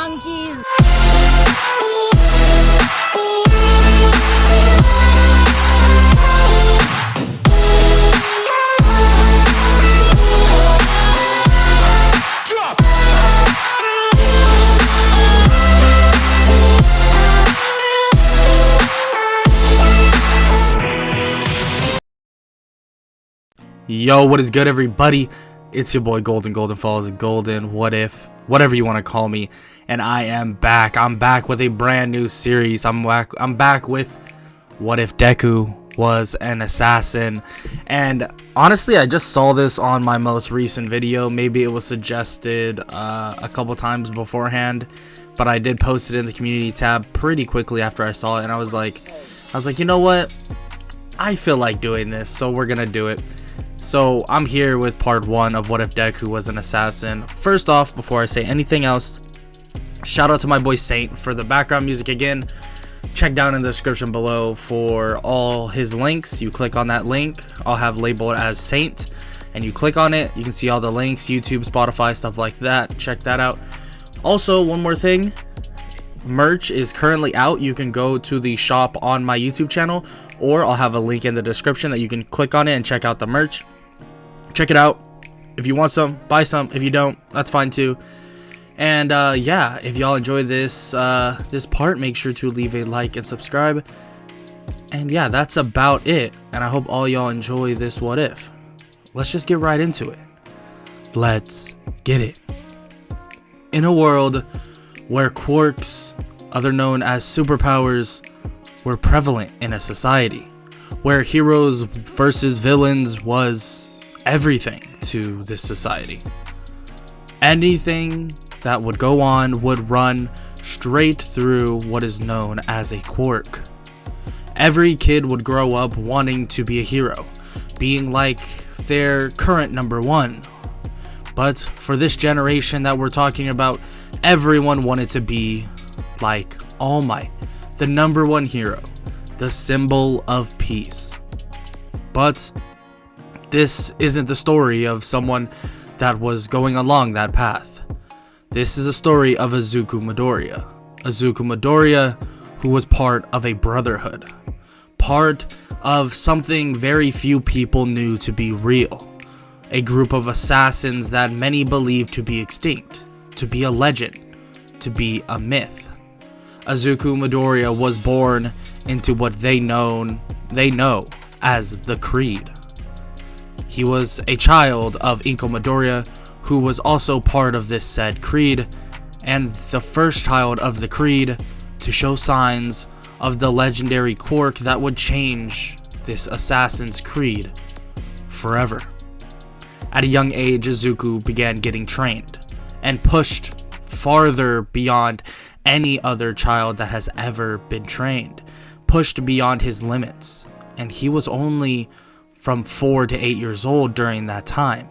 monkeys. Yo, what is good, everybody? It's your boy Golden Falls, Golden, What If, whatever you want to call me, and I am back. I'm back with a brand new series. I'm back with What If Deku was an assassin. And honestly, I just saw this on my most recent video. Maybe it was suggested a couple times beforehand, but I did post it in the community tab pretty quickly after I saw it, and I was like, you know what? I feel like doing this, so we're gonna do it. So I'm here with part 1 of What If Deku was an assassin. First off, before I say anything else, shout out to my boy Saint for the background music again. Check down in the description below for all his links. You click on that link, I'll have labeled as Saint, and you click on it, you can see all the links, YouTube, Spotify, stuff like that. Check that out. Also, one more thing, merch is currently out. You can go to the shop on my YouTube channel, or I'll have a link in the description that you can click on it and check out the merch. Check it out. If you want some, buy some. If you don't, that's fine too. And yeah, if y'all enjoy this this part, make sure to leave a like and subscribe. And yeah, that's about it. And I hope all y'all enjoy this What If. Let's just get right into it. Let's get it. In a world where quirks, other known as superpowers, were prevalent in a society, where heroes versus villains was everything to this society. Anything that would go on would run straight through what is known as a quirk. Every kid would grow up wanting to be a hero, being like their current number one. But for this generation that we're talking about, everyone wanted to be like All Might, the number one hero, the symbol of peace. But this isn't the story of someone that was going along that path. This is a story of Izuku Midoriya. Izuku Midoriya, who was part of a brotherhood, part of something very few people knew to be real. A group of assassins that many believed to be extinct, to be a legend, to be a myth. Izuku Midoriya was born into what they know as the Creed. He was a child of Inko Midoriya, who was also part of this said Creed, and the first child of the Creed to show signs of the legendary quirk that would change this assassin's creed forever. At a young age, Izuku began getting trained and pushed farther beyond any other child that has ever been trained, pushed beyond his limits, and he was only from 4 to 8 years old during that time.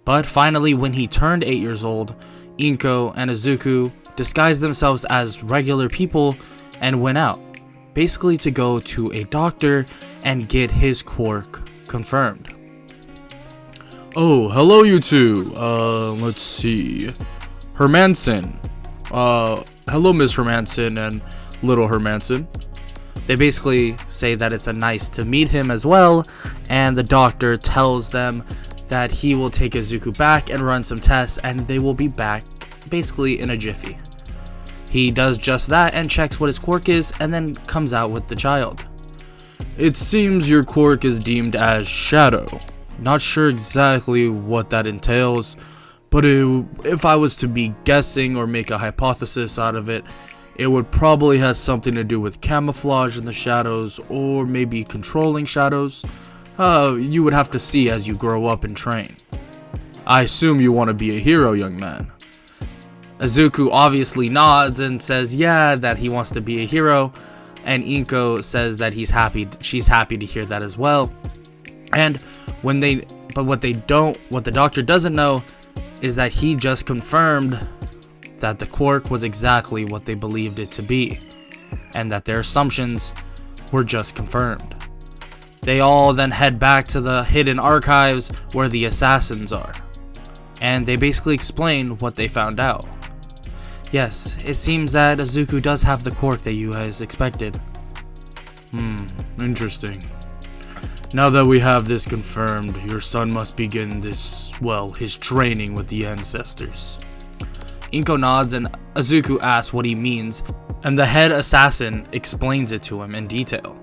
But finally, when he turned 8 years old, Inko and Izuku disguised themselves as regular people and went out, basically to go to a doctor and get his quirk confirmed. Oh, hello you two. Let's see. Hermanson. Hello Miss Hermanson and little Hermanson. They basically say that it's a nice to meet him as well, and the doctor tells them that he will take Izuku back and run some tests, and they will be back basically in a jiffy. He does just that and checks what his quirk is, and then comes out with the child. It seems your quirk is deemed as Shadow. Not sure exactly what that entails, but if I was to be guessing or make a hypothesis out of it, it would probably have something to do with camouflage in the shadows, or maybe controlling shadows. You would have to see as you grow up and train. I assume you want to be a hero, young man. Izuku obviously nods and says yeah, that he wants to be a hero, and Inko says that she's happy to hear that as well. And what the doctor doesn't know is that he just confirmed that the quirk was exactly what they believed it to be, and that their assumptions were just confirmed. They all then head back to the hidden archives where the assassins are, and they basically explain what they found out. Yes, it seems that Izuku does have the quirk that you guys expected. Interesting. Now that we have this confirmed, your son must begin his training with the ancestors. Inko nods and Izuku asks what he means, and the head assassin explains it to him in detail.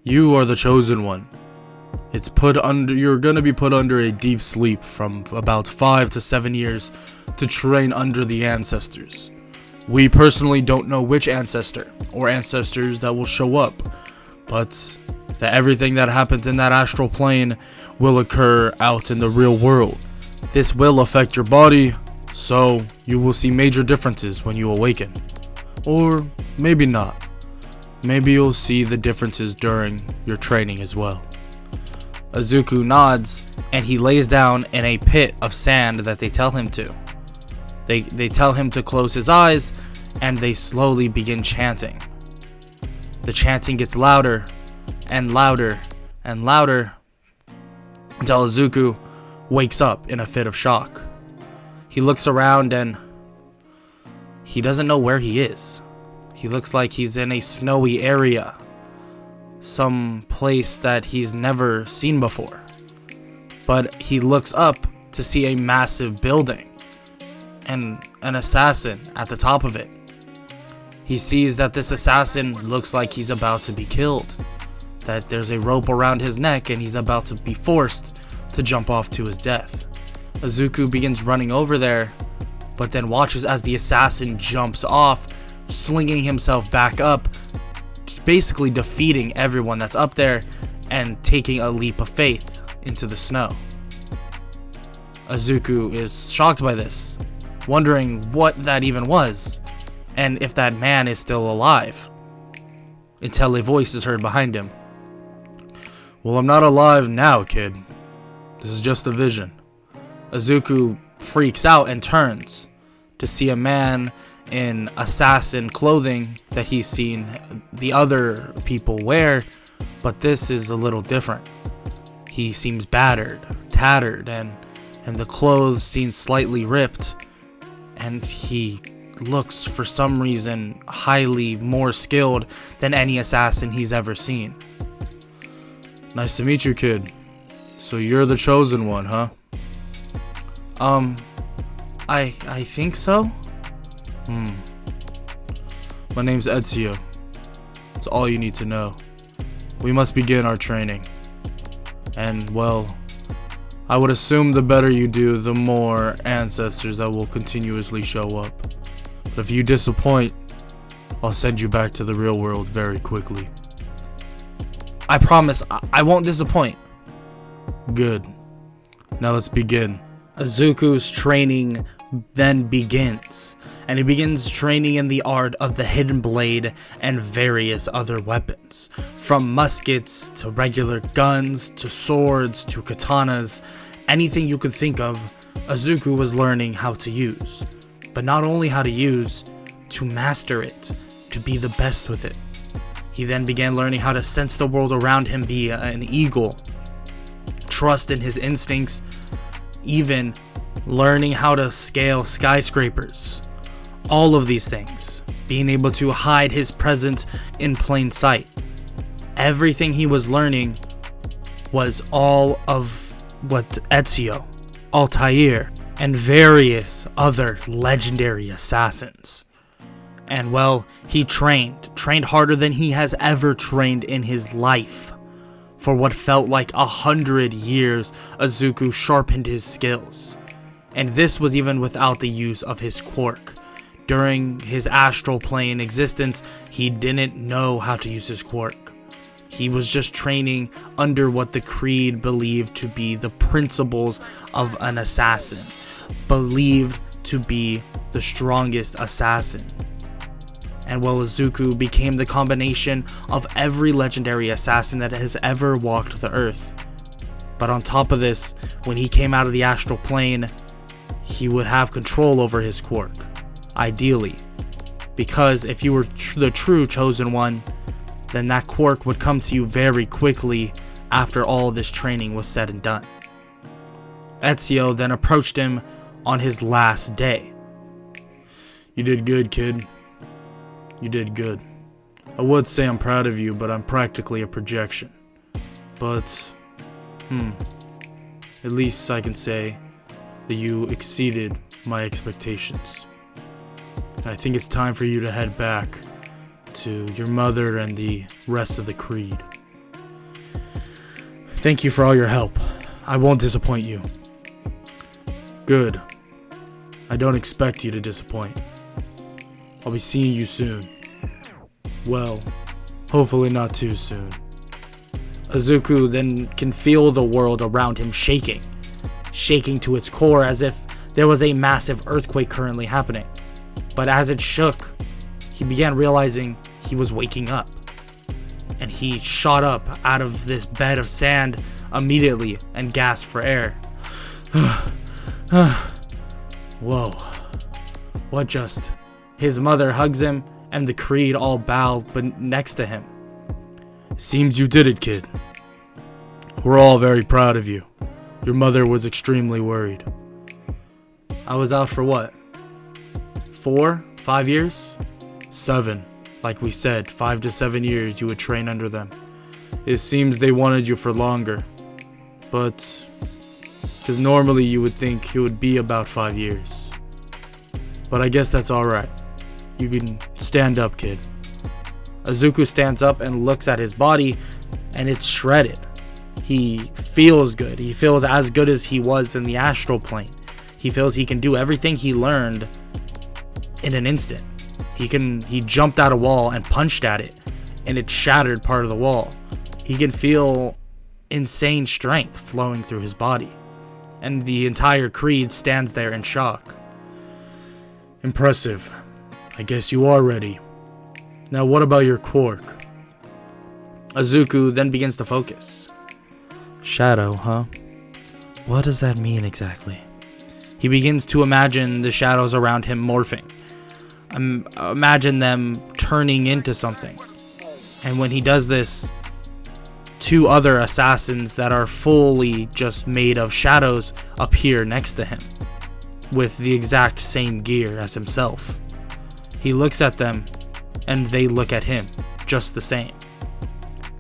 You are the chosen one. You're gonna be put under a deep sleep from about 5 to 7 years to train under the ancestors. We personally don't know which ancestor or ancestors that will show up, but that everything that happens in that astral plane will occur out in the real world. This will affect your body, so you will see major differences when you awaken. Or maybe not. Maybe you'll see the differences during your training as well. Izuku nods, and he lays down in a pit of sand that they tell him to. They tell him to close his eyes, and they slowly begin chanting. The chanting gets louder and louder and louder until Izuku wakes up in a fit of shock. He looks around and he doesn't know where he is. He looks like he's in a snowy area, some place that he's never seen before. But he looks up to see a massive building and an assassin at the top of it. He sees that this assassin looks like he's about to be killed, that there's a rope around his neck and he's about to be forced to jump off to his death. Izuku begins running over there, but then watches as the assassin jumps off, slinging himself back up, basically defeating everyone that's up there and taking a leap of faith into the snow. Izuku is shocked by this, wondering what that even was, and if that man is still alive, until a voice is heard behind him. Well, I'm not alive now, kid. This is just a vision. Izuku freaks out and turns to see a man in assassin clothing that he's seen the other people wear, but this is a little different. He seems battered, tattered, and the clothes seem slightly ripped, and he looks for some reason highly more skilled than any assassin he's ever seen. Nice to meet you, kid. So you're the chosen one, huh? I think so? My name's Ezio. That's all you need to know. We must begin our training. And, well, I would assume the better you do, the more ancestors that will continuously show up. But if you disappoint, I'll send you back to the real world very quickly. I promise, I won't disappoint. Good. Now let's begin. Izuku's training then begins, and he begins training in the art of the hidden blade and various other weapons, from muskets to regular guns to swords to katanas. Anything you could think of, Izuku was learning how to use, but not only how to use, to master it, to be the best with it. He then began learning how to sense the world around him via an eagle, trust in his instincts, even learning how to scale skyscrapers. All of these things, being able to hide his presence in plain sight. Everything he was learning was all of what Ezio, Altair, and various other legendary assassins. And well, he trained harder than he has ever trained in his life. For what felt like 100 years, Izuku sharpened his skills. And this was even without the use of his quirk. During his astral plane existence, he didn't know how to use his quirk. He was just training under what the Creed believed to be the principles of an assassin, believed to be the strongest assassin. And well, Izuku became the combination of every legendary assassin that has ever walked the earth. But on top of this, when he came out of the astral plane, he would have control over his quirk, ideally. Because if you were the true chosen one, then that quirk would come to you very quickly after all this training was said and done. Ezio then approached him on his last day. You did good, kid. You did good. I would say I'm proud of you, but I'm practically a projection. But, at least I can say that you exceeded my expectations. I think it's time for you to head back to your mother and the rest of the Creed. Thank you for all your help. I won't disappoint you. Good. I don't expect you to disappoint. I'll be seeing you soon. Well, hopefully not too soon. Izuku then can feel the world around him shaking to its core as if there was a massive earthquake currently happening. But as it shook, he began realizing he was waking up. And he shot up out of this bed of sand immediately and gasped for air. Whoa. What just? His mother hugs him and the Creed all bow but next to him. Seems you did it, kid. We're all very proud of you. Your mother was extremely worried. I was out for what? 4? 5 years? 7. Like we said, 5 to 7 years you would train under them. It seems they wanted you for longer. But, because normally you would think it would be about 5 years. But I guess that's alright. You can stand up, kid. Izuku stands up and looks at his body, and it's shredded. He feels good. He feels as good as he was in the astral plane. He feels he can do everything he learned in an instant. He jumped at a wall and punched at it, and it shattered part of the wall. He can feel insane strength flowing through his body, and the entire Creed stands there in shock. Impressive. I guess you are ready. Now what about your quirk? Izuku then begins to focus. Shadow, huh? What does that mean exactly? He begins to imagine the shadows around him morphing. Imagine them turning into something. And when he does this, 2 other assassins that are fully just made of shadows appear next to him, with the exact same gear as himself. He looks at them, and they look at him, just the same.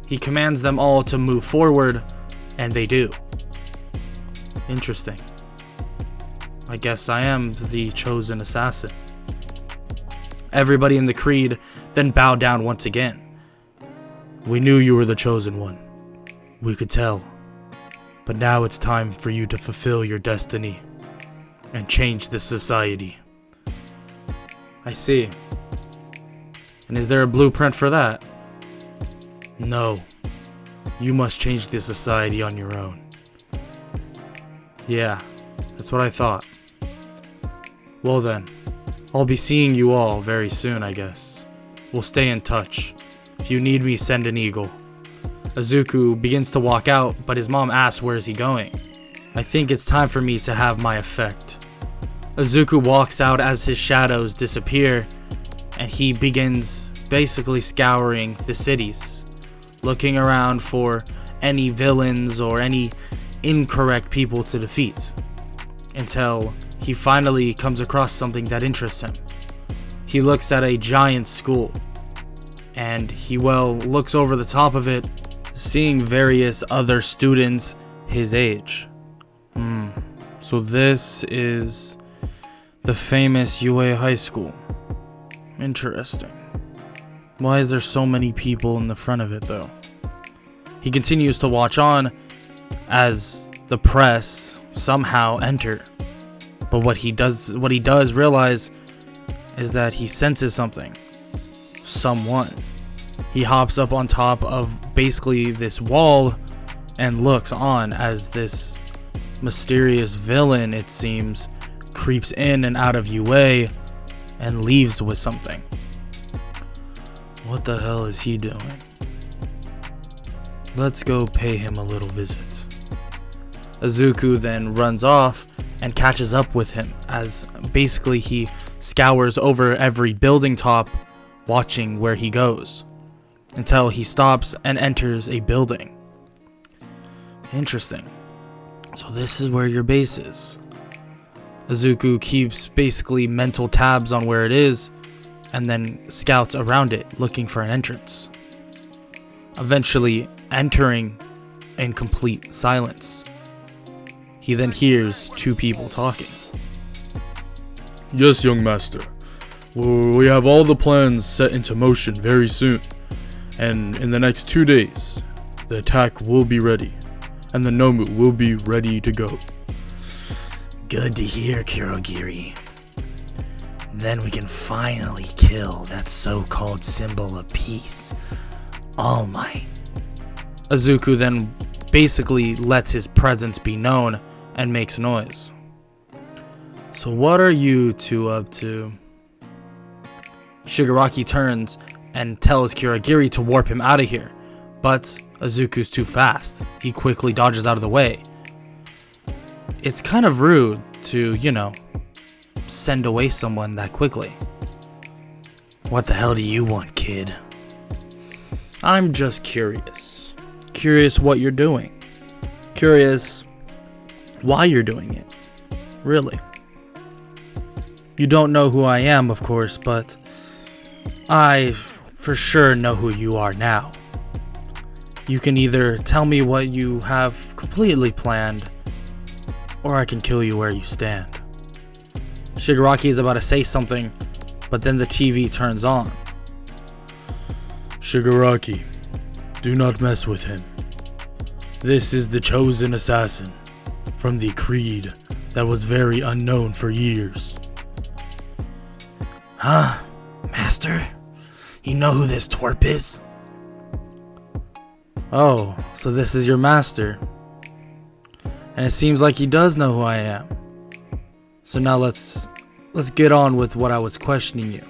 He commands them all to move forward, and they do. Interesting. I guess I am the chosen assassin. Everybody in the Creed then bowed down once again. We knew you were the chosen one. We could tell. But now it's time for you to fulfill your destiny and change this society. I see. And is there a blueprint for that? No. You must change this society on your own. Yeah, that's what I thought. Well then, I'll be seeing you all very soon, I guess. We'll stay in touch. If you need me, send an eagle. Izuku begins to walk out, but his mom asks where is he going. I think it's time for me to have my effect. Izuku walks out as his shadows disappear, and he begins basically scouring the cities, looking around for any villains or any incorrect people to defeat, until he finally comes across something that interests him. He looks at a giant school, and he looks over the top of it, seeing various other students his age. So this is the famous UA High School. Interesting. Why is there so many people in the front of it though? He continues to watch on as the press somehow enter. But what he does realize is that he senses something. Someone. He hops up on top of basically this wall and looks on as this mysterious villain, it seems, creeps in and out of UA and leaves with something. What the hell is he doing? Let's go pay him a little visit. Izuku then runs off and catches up with him as basically he scours over every building top, watching where he goes, until he stops and enters a building. Interesting. So this is where your base is. Izuku keeps basically mental tabs on where it is and then scouts around it looking for an entrance, eventually entering in complete silence. He then hears two people talking. Yes, young master. We have all the plans set into motion very soon, and in the next 2 days, the attack will be ready, and the Nomu will be ready to go. Good to hear, Kurogiri. Then we can finally kill that so-called symbol of peace, All Might. Izuku then basically lets his presence be known and makes noise. So what are you two up to? Shigaraki turns and tells Kurogiri to warp him out of here, but Izuku's too fast. He quickly dodges out of the way. It's kind of rude to, send away someone that quickly. What the hell do you want, kid? I'm just curious. Curious what you're doing. Curious why you're doing it. Really. You don't know who I am, of course, but I for sure know who you are now. You can either tell me what you have completely planned, or I can kill you where you stand. Shigaraki is about to say something, but then the TV turns on. Shigaraki, do not mess with him. This is the chosen assassin from the creed that was very unknown for years. Huh? Master? You know who this twerp is? Oh, so this is your master. And it seems like he does know who I am. So now let's get on with what I was questioning you.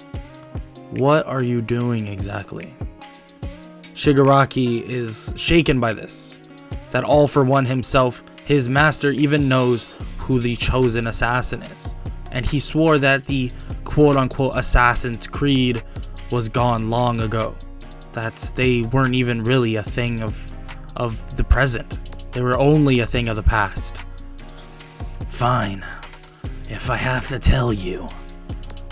What are you doing exactly? Shigaraki is shaken by this. That All For One himself, his master, even knows who the chosen assassin is. And he swore that the quote-unquote Assassin's Creed was gone long ago. That they weren't even really a thing of the present. They were only a thing of the past. Fine. If I have to tell you,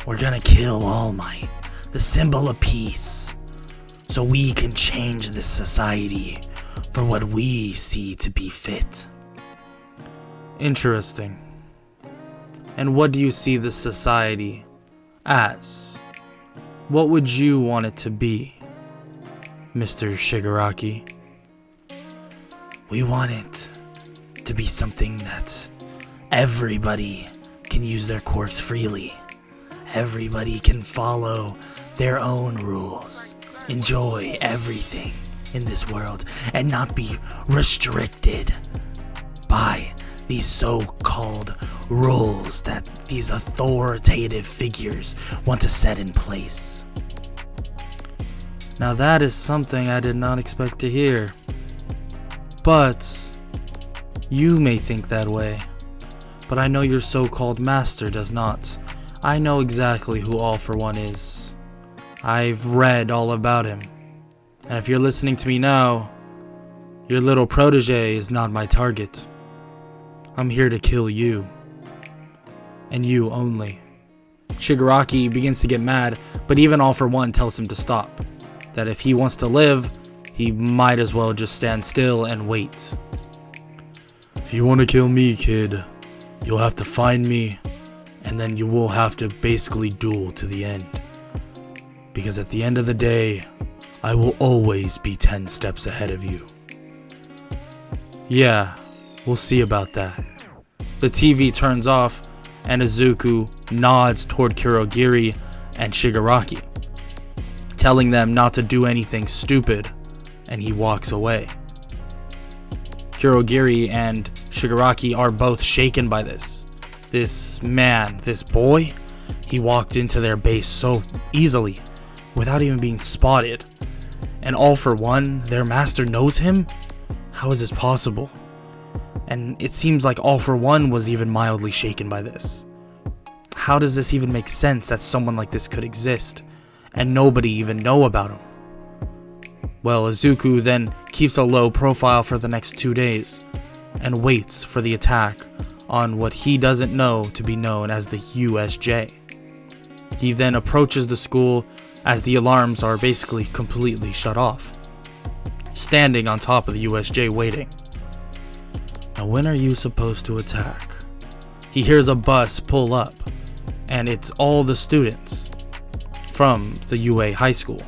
we're gonna kill All Might, the symbol of peace, so we can change this society for what we see to be fit. Interesting. And what do you see this society as? What would you want it to be, Mr. Shigaraki? We want it to be something that everybody can use their quirks freely. Everybody can follow their own rules, enjoy everything in this world, and not be restricted by these so-called rules that these authoritative figures want to set in place. Now that is something I did not expect to hear. But you may think that way. But I know your so-called master does not. I know exactly who All For One is. I've read all about him. And if you're listening to me now, your little protege is not my target. I'm here to kill you. And you only. Shigaraki begins to get mad, but even All For One tells him to stop. That if he wants to live, he might as well just stand still and wait. If you want to kill me, kid, you'll have to find me, and then you will have to basically duel to the end. Because at the end of the day, I will always be 10 steps ahead of you. Yeah, we'll see about that. The TV turns off, and Izuku nods toward Kurogiri and Shigaraki, telling them not to do anything stupid, and he walks away. Kurogiri and Shigaraki are both shaken by this. This man, this boy, he walked into their base so easily, without even being spotted. And All For One, their master, knows him? How is this possible? And it seems like All For One was even mildly shaken by this. How does this even make sense that someone like this could exist, and nobody even know about him? Well, Izuku then keeps a low profile for the next 2 days, and waits for the attack on what he doesn't know to be known as the USJ. He then approaches the school as the alarms are basically completely shut off, standing on top of the USJ waiting. Now, when are you supposed to attack? He hears a bus pull up, and it's all the students from the UA high school.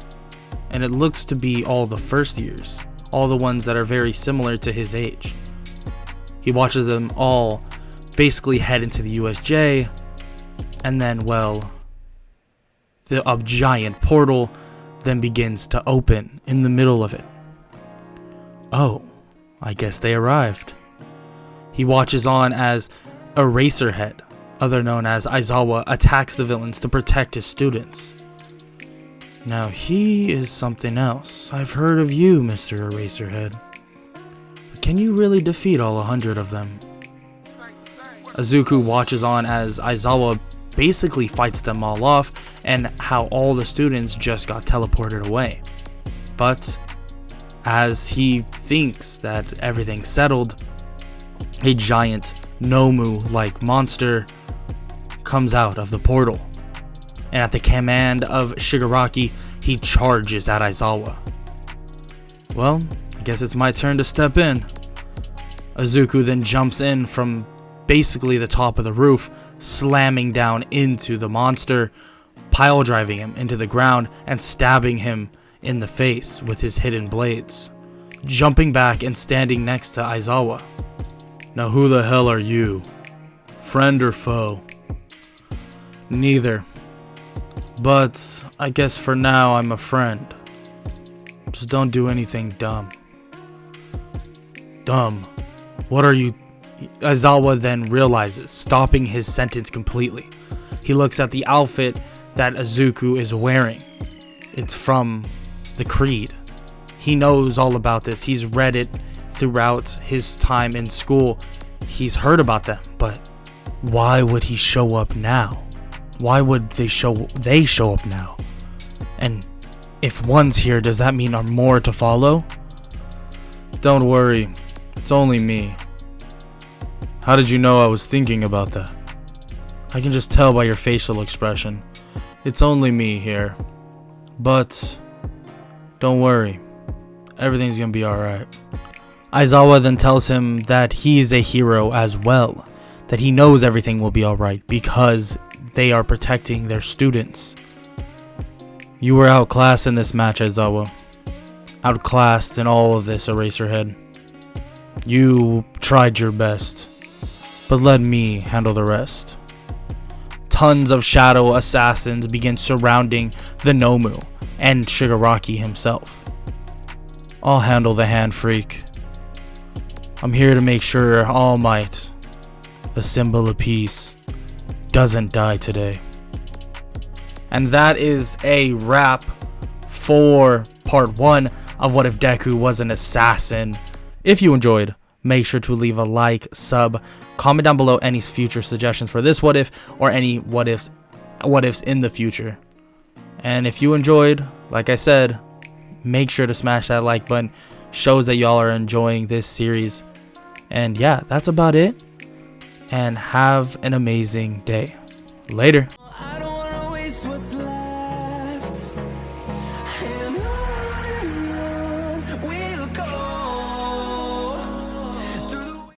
And it looks to be all the first years, all the ones that are very similar to his age. He watches them all basically head into the USJ, and then, well, a giant portal then begins to open in the middle of it. Oh, I guess they arrived. He watches on as Eraserhead, other known as Aizawa, attacks the villains to protect his students. Now he is something else. I've heard of you, Mr. Eraserhead. But can you really defeat all 100 of them? Izuku watches on as Aizawa basically fights them all off, and how all the students just got teleported away. But as he thinks that everything's settled, a giant Nomu-like monster comes out of the portal, and at the command of Shigaraki, he charges at Aizawa. Well, I guess it's my turn to step in. Izuku then jumps in from basically the top of the roof, slamming down into the monster, pile driving him into the ground and stabbing him in the face with his hidden blades, jumping back and standing next to Aizawa. Now who the hell are you? Friend or foe? Neither. But I guess for now I'm a friend. Just don't do anything dumb. Dumb? What are you? Aizawa then realizes, stopping his sentence completely. He looks at the outfit that Izuku is wearing. It's from the Creed. He knows all about this. He's read it throughout his time in school. He's heard about them, but why would he show up now? Why would they show up now? And if one's here, does that mean are more to follow? Don't worry, it's only me. How did you know I was thinking about that? I can just tell by your facial expression. It's only me here. But don't worry, everything's gonna be alright. Aizawa then tells him that he's a hero as well, that he knows everything will be alright because they are protecting their students. You were outclassed in this match, Aizawa. Outclassed in all of this, Eraserhead. You tried your best, but let me handle the rest. Tons of shadow assassins begin surrounding the Nomu and Shigaraki himself. I'll handle the Hand Freak. I'm here to make sure All Might, the symbol of peace, doesn't die today. And that is a wrap for part 1 of What If Deku Was an Assassin. If you enjoyed, make sure to leave a like, sub, comment down below any future suggestions for this what if or any what ifs in the future. And if you enjoyed, like I said, make sure to smash that like button. Shows that y'all are enjoying this series. And yeah, that's about it. And have an amazing day. Later.